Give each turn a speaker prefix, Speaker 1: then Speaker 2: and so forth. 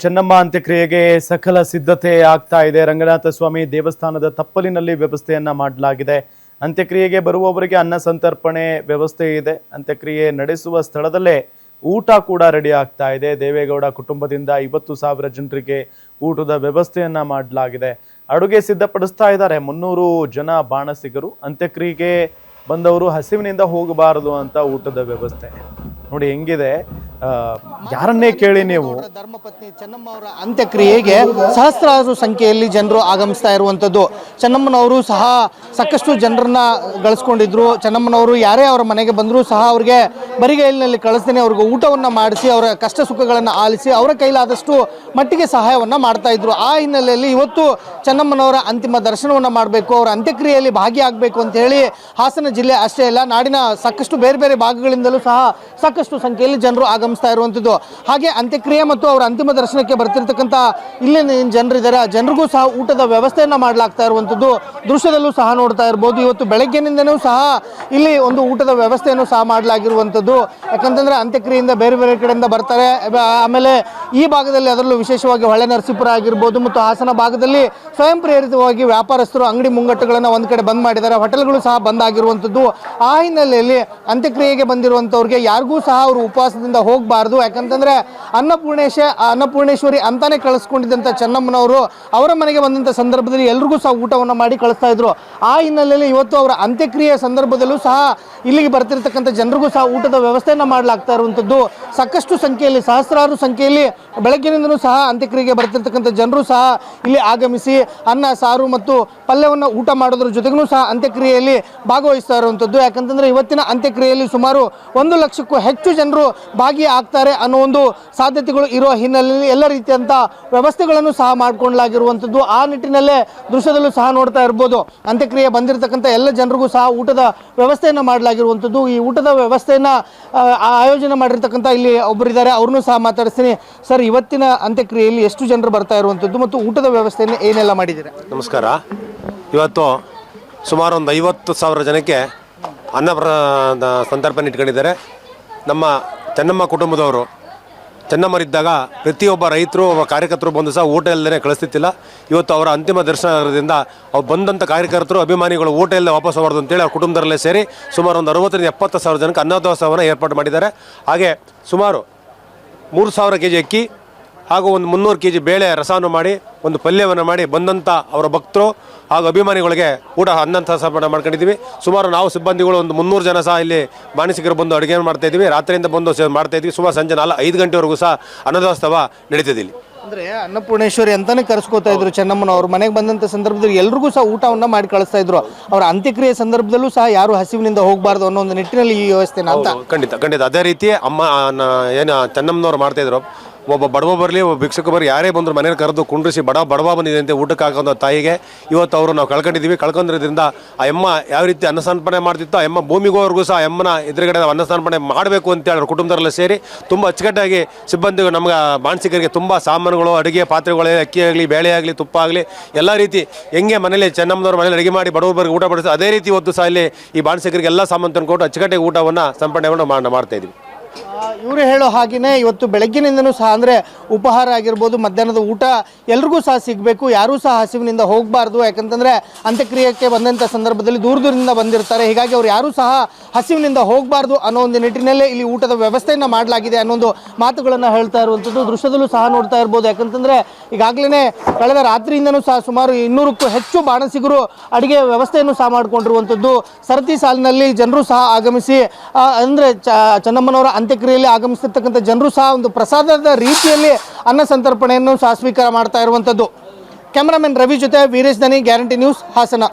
Speaker 1: ಚೆನ್ನಮ್ಮ ಅಂತ್ಯಕ್ರಿಯೆಗೆ ಸಕಲ ಸಿದ್ಧತೆ ಆಗ್ತಾ ಇದೆ. ರಂಗನಾಥ ಸ್ವಾಮಿ ದೇವಸ್ಥಾನದ ತಪ್ಪಲಿನಲ್ಲಿ ವ್ಯವಸ್ಥೆಯನ್ನ ಮಾಡಲಾಗಿದೆ. ಅಂತ್ಯಕ್ರಿಯೆಗೆ ಬರುವವರಿಗೆ ಅನ್ನ ಸಂತರ್ಪಣೆ ವ್ಯವಸ್ಥೆ ಇದೆ. ಅಂತ್ಯಕ್ರಿಯೆ ನಡೆಸುವ ಸ್ಥಳದಲ್ಲೇ ಊಟ ಕೂಡ ರೆಡಿ ಆಗ್ತಾ ಇದೆ. ದೇವೇಗೌಡ ಕುಟುಂಬದಿಂದ 50,000 ಜನರಿಗೆ ಊಟದ ವ್ಯವಸ್ಥೆಯನ್ನ ಮಾಡಲಾಗಿದೆ. ಅಡುಗೆ ಸಿದ್ಧಪಡಿಸ್ತಾ ಇದ್ದಾರೆ. 300 ಜನ ಬಾಣಸಿಗರು. ಅಂತ್ಯಕ್ರಿಯೆಗೆ ಬಂದವರು ಹಸಿವಿನಿಂದ ಹೋಗಬಾರದು ಅಂತ ಊಟದ ವ್ಯವಸ್ಥೆ ನೋಡಿ ಹೆಂಗಿದೆ. ಯಾರನ್ನೇ ಕೇಳಿ ನೀವು,
Speaker 2: ಧರ್ಮಪತ್ನಿ ಚೆನ್ನಮ್ಮ ಅವರ ಅಂತ್ಯಕ್ರಿಯೆಗೆ ಸಹಸ್ರಾರು ಸಂಖ್ಯೆಯಲ್ಲಿ ಜನರು ಆಗಮಿಸ್ತಾ ಇರುವಂಥದ್ದು. ಚೆನ್ನಮ್ಮನವರು ಸಹ ಸಾಕಷ್ಟು ಜನರನ್ನ ಗಳಿಸ್ಕೊಂಡಿದ್ರು. ಚೆನ್ನಮ್ಮನವರು ಯಾರೇ ಅವರ ಮನೆಗೆ ಬಂದರೂ ಸಹ ಅವ್ರಿಗೆ ಬರಿಗೈಲಿನಲ್ಲಿ ಕಳಿಸ್ತೇನೆ ಅವ್ರಿಗೆ ಊಟವನ್ನು ಮಾಡಿಸಿ ಅವರ ಕಷ್ಟ ಸುಖಗಳನ್ನು ಆಲಿಸಿ ಅವರ ಕೈಲಾದಷ್ಟು ಮಟ್ಟಿಗೆ ಸಹಾಯವನ್ನು ಮಾಡ್ತಾ ಇದ್ರು. ಆ ಹಿನ್ನೆಲೆಯಲ್ಲಿ ಇವತ್ತು ಚೆನ್ನಮ್ಮನವರ ಅಂತಿಮ ದರ್ಶನವನ್ನು ಮಾಡಬೇಕು, ಅವರ ಅಂತ್ಯಕ್ರಿಯೆಯಲ್ಲಿ ಭಾಗಿಯಾಗಬೇಕು ಅಂತ ಹೇಳಿ ಹಾಸನ ಜಿಲ್ಲೆ ಅಷ್ಟೇ ಅಲ್ಲ, ನಾಡಿನ ಸಾಕಷ್ಟು ಬೇರೆ ಬೇರೆ ಭಾಗಗಳಿಂದಲೂ ಸಹ ಸಾಕಷ್ಟು ಸಂಖ್ಯೆಯಲ್ಲಿ ಜನರು ಆಗಮಿಸ್ತಾ ಇರುವಂಥದ್ದು. ಹಾಗೆ ಅಂತ್ಯಕ್ರಿಯೆ ಮತ್ತು ಅವರ ಅಂತಿಮ ದರ್ಶನಕ್ಕೆ ಬರ್ತಿರ್ತಕ್ಕಂಥ ಇಲ್ಲಿನ ಜನರಿದ್ದಾರೆ, ಆ ಜನರಿಗೂ ಸಹ ಊಟದ ವ್ಯವಸ್ಥೆಯನ್ನು ಮಾಡಲಾಗ್ತಾ ಇರುವಂಥದ್ದು ದೃಶ್ಯದಲ್ಲೂ ಸಹ ನೋಡ್ತಾ ಇರ್ಬೋದು. ಇವತ್ತು ಬೆಳಗ್ಗೆನಿಂದನೂ ಸಹ ಇಲ್ಲಿ ಒಂದು ಊಟದ ವ್ಯವಸ್ಥೆಯನ್ನು ಸಹ ಮಾಡಲಾಗಿರುವಂಥದ್ದು. ಯಾಕಂತಂದರೆ ಅಂತ್ಯಕ್ರಿಯೆಯಿಂದ ಬೇರೆ ಬೇರೆ ಕಡೆಯಿಂದ ಬರ್ತಾರೆ. ಆಮೇಲೆ ಈ ಭಾಗದಲ್ಲಿ ಅದರಲ್ಲೂ ವಿಶೇಷವಾಗಿ ಹೊಳೆ ನರಸೀಪುರ ಆಗಿರ್ಬೋದು ಮತ್ತು ಹಾಸನ ಭಾಗದಲ್ಲಿ ಸ್ವಯಂ ಪ್ರೇರಿತವಾಗಿ ವ್ಯಾಪಾರಸ್ಥರು ಅಂಗಡಿ ಮುಂಗಟ್ಟುಗಳನ್ನು ಒಂದು ಕಡೆ ಬಂದ್ ಮಾಡಿದ್ದಾರೆ. ಹೋಟೆಲ್ಗಳು ಸಹ ಬಂದ್ ಆಗಿರುವಂಥದ್ದು. ಆ ಹಿನ್ನೆಲೆಯಲ್ಲಿ ಅಂತ್ಯಕ್ರಿಯೆಗೆ ಬಂದಿರುವಂಥವ್ರಿಗೆ ಯಾರಿಗೂ ಸಹ ಅವರು ಉಪವಾಸದಿಂದ ಹೋಗಬಾರ್ದು. ಯಾಕಂತಂದರೆ ಅನ್ನಪೂರ್ಣೇಶ್ವರಿ ಅಂತಾನೆ ಕಳಿಸ್ಕೊಂಡಿದ್ದಂಥ ಚೆನ್ನಮ್ಮನವರು ಅವರ ಮನೆಗೆ ಬಂದಂಥ ಸಂದರ್ಭದಲ್ಲಿ ಎಲ್ರಿಗೂ ಸಹ ಊಟವನ್ನು ಮಾಡಿ ಕಳಿಸ್ತಾ ಇದ್ರು. ಆ ಹಿನ್ನೆಲೆಯಲ್ಲಿ ಇವತ್ತು ಅವರ ಅಂತ್ಯಕ್ರಿಯೆಯ ಸಂದರ್ಭದಲ್ಲೂ ಸಹ ಇಲ್ಲಿಗೆ ಬರ್ತಿರ್ತಕ್ಕಂಥ ಜನರಿಗೂ ಸಹ ಊಟದ ವ್ಯವಸ್ಥೆಯನ್ನು ಮಾಡಲಾಗ್ತಾ ಇರುವಂಥದ್ದು. ಸಾಕಷ್ಟು ಸಂಖ್ಯೆಯಲ್ಲಿ ಸಹಸ್ರಾರು ಸಂಖ್ಯೆಯಲ್ಲಿ ಬೆಳಗ್ಗಿನಿಂದಲೂ ಸಹ ಅಂತ್ಯಕ್ರಿಯೆಗೆ ಬರ್ತಿರ್ತಕ್ಕಂಥ ಜನರು ಸಹ ಇಲ್ಲಿ ಆಗಮಿಸಿ ಅನ್ನ ಸಾರು ಮತ್ತು ಪಲ್ಯವನ್ನು ಊಟ ಮಾಡೋದ್ರ ಜೊತೆಗೂ ಸಹ ಅಂತ್ಯಕ್ರಿಯೆಯಲ್ಲಿ ಭಾಗವಹಿಸ್ತಾ ಇರುವಂಥದ್ದು. ಯಾಕಂತಂದರೆ ಇವತ್ತಿನ ಅಂತ್ಯಕ್ರಿಯೆಯಲ್ಲಿ ಸುಮಾರು 1 ಲಕ್ಷಕ್ಕೂ ಹೆಚ್ಚು ಜನರು ಭಾಗಿಯಾಗ್ತಾರೆ ಅನ್ನೋ ಒಂದು ಸಾಧ್ಯತೆಗಳು ಇರೋ ಹಿನ್ನೆಲೆಯಲ್ಲಿ ಎಲ್ಲ ರೀತಿಯಂಥ ವ್ಯವಸ್ಥೆಗಳನ್ನು ಸಹ ಮಾಡಿಕೊಳ್ಳಲಾಗಿರುವಂಥದ್ದು. ಆ ನಿಟ್ಟಿನಲ್ಲೇ ದೃಶ್ಯದಲ್ಲೂ ಸಹ ನೋಡ್ತಾ ಇರ್ಬೋದು. ಅಂತ್ಯಕ್ರಿಯೆ ಬಂದಿರತಕ್ಕಂಥ ಎಲ್ಲ ಜನರಿಗೂ ಸಹ ಊಟದ ವ್ಯವಸ್ಥೆಯನ್ನು ಮಾಡಲಾಗಿರುವಂಥದ್ದು. ಈ ಊಟದ ವ್ಯವಸ್ಥೆಯನ್ನು ಆಯೋಜನೆ ಮಾಡಿರ್ತಕ್ಕಂಥ ಇಲ್ಲಿ ಒಬ್ಬರಿದ್ದಾರೆ, ಅವ್ರನ್ನೂ ಸಹ ಮಾತಾಡಿಸ್ತೀನಿ. ಸರ್, ಇವತ್ತಿನ ಅಂತ್ಯಕ್ರಿಯೆಯಲ್ಲಿ ಎಷ್ಟು ಜನರು ಬರ್ತಾ ಇರುವಂಥದ್ದು ಮತ್ತು ಊಟದ ವ್ಯವಸ್ಥೆಯನ್ನು ಏನೆಲ್ಲ ಮಾಡಿದ್ದೀರಾ?
Speaker 3: ನಮಸ್ಕಾರ. ಇವತ್ತು ಸುಮಾರು ಒಂದು 50,000 ಜನಕ್ಕೆ ಅನ್ನ ಸಂತರ್ಪಣೆ ಇಟ್ಕೊಂಡಿದ್ದಾರೆ. ನಮ್ಮ ಚೆನ್ನಮ್ಮ ಕುಟುಂಬದವರು ಚೆನ್ನಮ್ಮರಿದ್ದಾಗ ಪ್ರತಿಯೊಬ್ಬ ರೈತರು ಒಬ್ಬ ಕಾರ್ಯಕರ್ತರು ಬಂದು ಸಹ ಊಟ ಇಲ್ಲದೇ ಕಳಿಸ್ತಿತ್ತಿಲ್ಲ. ಇವತ್ತು ಅವರ ಅಂತಿಮ ದರ್ಶನದಿಂದ ಅವ್ರು ಬಂದಂಥ ಕಾರ್ಯಕರ್ತರು ಅಭಿಮಾನಿಗಳು ಊಟ ಇಲ್ಲದೆ ವಾಪಸ್ ಹೋಗ್ಬಾರ್ದು ಅಂತೇಳಿ ಅವ್ರ ಕುಟುಂಬದಲ್ಲೇ ಸೇರಿ ಸುಮಾರು ಒಂದು 60,000-70,000 ಜನಕ್ಕೆ ಅನ್ನದಾಸೋಹವನ್ನು ಏರ್ಪಾಡು ಮಾಡಿದ್ದಾರೆ. ಹಾಗೆ ಸುಮಾರು 3,000 kg ಅಕ್ಕಿ ಹಾಗೂ ಒಂದು 300 kg ಬೇಳೆ ರಸವನ್ನು ಮಾಡಿ ಒಂದು ಪಲ್ಯವನ್ನು ಮಾಡಿ ಬಂದಂಥ ಅವರ ಭಕ್ತರು ಹಾಗೂ ಅಭಿಮಾನಿಗಳಿಗೆ ಊಟ ಅನ್ನದಾಸೋಹ ಮಾಡ್ಕೊಂಡಿದ್ದೀವಿ. ಸುಮಾರು ನಾವು ಸಿಬ್ಬಂದಿಗಳು ಒಂದು 300 ಜನ ಸಹ ಇಲ್ಲಿ ಮಾನಸಿಕರು ಬಂದು ಅಡುಗೆ ಮಾಡ್ತಾಯಿದ್ದೀವಿ. ರಾತ್ರಿಯಿಂದ ಬಂದು ಮಾಡ್ತಾಯಿದ್ವಿ. ಸುಮಾರು ಸಂಜೆ 5 ಗಂಟೆವರೆಗೂ ಸಹ ಅನ್ನದಾಸೋಹ ನಡೀತಿದೆ ಇಲ್ಲಿ.
Speaker 2: ಅಂದರೆ ಅನ್ನಪೂರ್ಣೇಶ್ವರಿ ಅಂತಾನೆ ಕರೆಸ್ಕೋತಾ ಇದ್ರು ಚೆನ್ನಮ್ಮನವರು. ಮನೆಗೆ ಬಂದಂಥ ಸಂದರ್ಭದಲ್ಲಿ ಎಲ್ರಿಗೂ ಸಹ ಊಟವನ್ನು ಮಾಡಿ ಕಳಿಸ್ತಾ ಇದ್ರು. ಅವರ ಅಂತ್ಯಕ್ರಿಯೆ ಸಂದರ್ಭದಲ್ಲೂ ಸಹ ಯಾರು ಹಸಿವಿನಿಂದ ಹೋಗಬಾರ್ದು ಅನ್ನೋ ಒಂದು ನಿಟ್ಟಿನಲ್ಲಿ ಈ ವ್ಯವಸ್ಥೆನ ಅಂತ
Speaker 3: ಖಂಡಿತ ಅದೇ ರೀತಿ ಅಮ್ಮ ಏನು ಚೆನ್ನಮ್ಮನವ್ರು ಮಾಡ್ತಾಯಿದ್ರು. ಒಬ್ಬ ಬಡವ ಬರಲಿ, ಒಬ್ಬ ಭಿಕ್ಷುಕ ಬರಲಿ, ಯಾರೇ ಬಂದರೂ ಮನೇಲಿ ಕರೆದು ಕುಂಡ್ರಿಸಿ ಬಡವ ಬಂದಿದೆ ಅಂತ ಊಟಕ್ಕೆ ಹಾಕೋಂಥ ತಾಯಿಗೆ ಇವತ್ತು ಅವರು ನಾವು ಕಳ್ಕೊಂಡಿರೋದ್ರಿಂದ ಆ ಅಮ್ಮ ಯಾವ ರೀತಿ ಅನ್ನಸಂತರ್ಪಣೆ ಮಾಡ್ತಿತ್ತು, ಆ ಅಮ್ಮ ಭೂಮಿಗೋವರೆಗೂ ಸಹ ಅಮ್ಮನ ಎದುರುಗಡೆ ನಾವು ಅನ್ನಸಂತರ್ಪಣೆ ಮಾಡಬೇಕು ಅಂತೇಳಿ ಅವ್ರ ಕುಟುಂಬದಲ್ಲ ಸೇರಿ ತುಂಬ ಅಚ್ಚುಕಟ್ಟಾಗಿ ಸಿಬ್ಬಂದಿಗಳು ನಮ್ಗೆ ಮಾನಸಿಕರಿಗೆ ತುಂಬ ಸಾಮಾನುಗಳು, ಅಡುಗೆ ಪಾತ್ರೆಗಳು, ಅಕ್ಕಿ ಆಗಲಿ, ಬೇಳೆ ಆಗಲಿ, ತುಪ್ಪ ಆಗಲಿ ಎಲ್ಲ ರೀತಿ ಹೆಂಗೆ ಮನೇಲಿ ಚೆನ್ನಮ್ಮನವ್ರ ಮನೇಲಿ ಅಡುಗೆ ಮಾಡಿ ಬಡವರಿಗೆ ಊಟ ಬಡಿಸಿ ಅದೇ ರೀತಿ ಇವತ್ತು ಸಹ ಇಲ್ಲಿ ಈ ಬಾಣಸಿಕರಿಗೆ ಎಲ್ಲ ಸಾಮಾನು ತಂದುಕೊಟ್ಟು ಅಚ್ಚುಕಟ್ಟಾಗಿ ಊಟವನ್ನು ಸಂಪರ್ಣೆಯನ್ನು ಮಾಡ್ತಾಯಿದ್ವಿ.
Speaker 2: ಇವರು ಹೇಳೋ ಹಾಗೆಯೇ ಇವತ್ತು ಬೆಳಗ್ಗಿನಿಂದನೂ ಸಹ ಅಂದರೆ ಉಪಹಾರ ಆಗಿರ್ಬೋದು, ಮಧ್ಯಾಹ್ನದ ಊಟ ಎಲ್ರಿಗೂ ಸಹ ಸಿಗಬೇಕು, ಯಾರೂ ಸಹ ಹಸಿವಿನಿಂದ ಹೋಗಬಾರ್ದು. ಯಾಕಂತಂದರೆ ಅಂತ್ಯಕ್ರಿಯೆಗೆ ಬಂದಂಥ ಸಂದರ್ಭದಲ್ಲಿ ದೂರದಿಂದ ಬಂದಿರ್ತಾರೆ. ಹೀಗಾಗಿ ಅವ್ರು ಯಾರೂ ಸಹ ಹಸಿವಿನಿಂದ ಹೋಗಬಾರ್ದು ಅನ್ನೋ ಒಂದು ನಿಟ್ಟಿನಲ್ಲೇ ಇಲ್ಲಿ ಊಟದ ವ್ಯವಸ್ಥೆಯನ್ನು ಮಾಡಲಾಗಿದೆ ಅನ್ನೋ ಮಾತುಗಳನ್ನು ಹೇಳ್ತಾ ಇರುವಂಥದ್ದು ದೃಶ್ಯದಲ್ಲೂ ಸಹ ನೋಡ್ತಾ ಇರ್ಬೋದು. ಯಾಕಂತಂದರೆ ಈಗಾಗಲೇ ಕಳೆದ ರಾತ್ರಿಯಿಂದನೂ ಸಹ ಸುಮಾರು 200ಕ್ಕೂ ಹೆಚ್ಚು ಬಾಣಸಿಗರು ಅಡುಗೆ ವ್ಯವಸ್ಥೆಯನ್ನು ಸಹ ಮಾಡಿಕೊಂಡಿರುವಂಥದ್ದು. ಸರತಿ ಸಾಲಿನಲ್ಲಿ ಜನರು ಸಹ ಆಗಮಿಸಿ ಅಂದರೆ ಚೆನ್ನಮ್ಮನವರ ಅಂತ್ಯಕ್ರಿಯೆಯಲ್ಲಿ ಆಗಮಿಸಿರ್ತಕ್ಕಂಥ ಜನರು ಸಹ ಒಂದು ಪ್ರಸಾದದ ರೀತಿಯಲ್ಲಿ ಅನ್ನ ಸಂತರ್ಪಣೆಯನ್ನು ಸಹ ಸ್ವೀಕಾರ ಮಾಡ್ತಾ ಇರುವಂಥದ್ದು. ಕ್ಯಾಮರಾಮನ್ ರವಿ ಜೊತೆ ವೀರೇಶ್ ದನಿ, ಗ್ಯಾರಂಟಿ ನ್ಯೂಸ್, ಹಾಸನ.